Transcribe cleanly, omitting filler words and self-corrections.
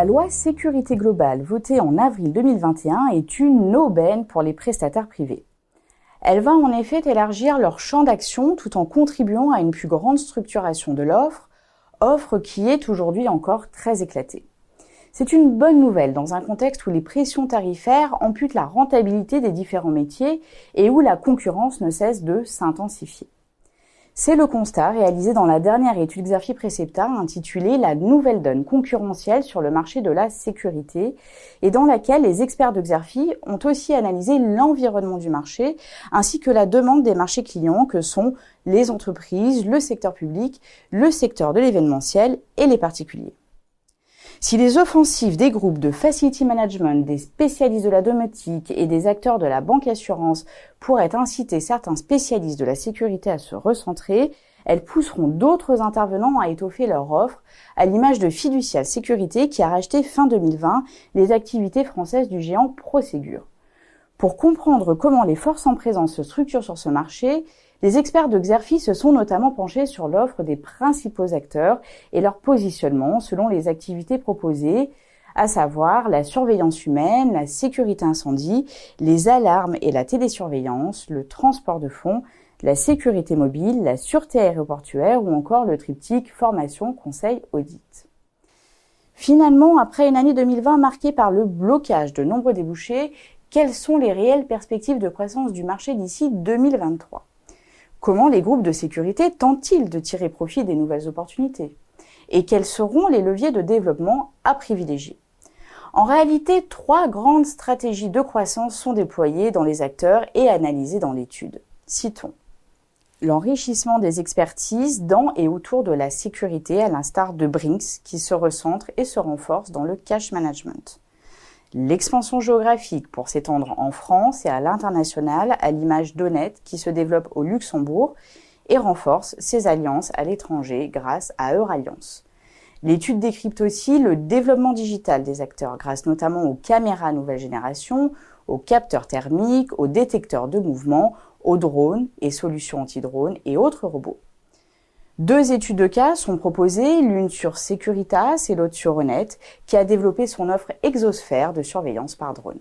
La loi sécurité globale votée en avril 2021 est une aubaine pour les prestataires privés. Elle va en effet élargir leur champ d'action tout en contribuant à une plus grande structuration de l'offre, offre qui est aujourd'hui encore très éclatée. C'est une bonne nouvelle dans un contexte où les pressions tarifaires amputent la rentabilité des différents métiers et où la concurrence ne cesse de s'intensifier. C'est le constat réalisé dans la dernière étude Xerfi Precepta intitulée « La nouvelle donne concurrentielle sur le marché de la sécurité » et dans laquelle les experts de Xerfi ont aussi analysé l'environnement du marché ainsi que la demande des marchés clients que sont les entreprises, le secteur public, le secteur de l'événementiel et les particuliers. Si les offensives des groupes de facility management, des spécialistes de la domotique et des acteurs de la banque assurance pourraient inciter certains spécialistes de la sécurité à se recentrer, elles pousseront d'autres intervenants à étoffer leur offre, à l'image de Fiducial Sécurité qui a racheté fin 2020 les activités françaises du géant Prosegur. Pour comprendre comment les forces en présence se structurent sur ce marché, les experts de Xerfi se sont notamment penchés sur l'offre des principaux acteurs et leur positionnement selon les activités proposées, à savoir la surveillance humaine, la sécurité incendie, les alarmes et la télésurveillance, le transport de fonds, la sécurité mobile, la sûreté aéroportuaire ou encore le triptyque formation, conseil, audit. Finalement, après une année 2020 marquée par le blocage de nombreux débouchés, quelles sont les réelles perspectives de croissance du marché d'ici 2023 ? Comment les groupes de sécurité tentent-ils de tirer profit des nouvelles opportunités? Et quels seront les leviers de développement à privilégier? En réalité, 3 grandes stratégies de croissance sont déployées dans les acteurs et analysées dans l'étude. Citons l'enrichissement des expertises dans et autour de la sécurité, à l'instar de Brinks, qui se recentre et se renforce dans le cash management. L'expansion géographique pour s'étendre en France et à l'international, à l'image d'Honnête qui se développe au Luxembourg et renforce ses alliances à l'étranger grâce à Euralliance. L'étude décrypte aussi le développement digital des acteurs grâce notamment aux caméras nouvelle génération, aux capteurs thermiques, aux détecteurs de mouvement, aux drones et solutions anti-drones et autres robots. 2 études de cas sont proposées, l'une sur Securitas et l'autre sur Honnête, qui a développé son offre Exosphère de surveillance par drone.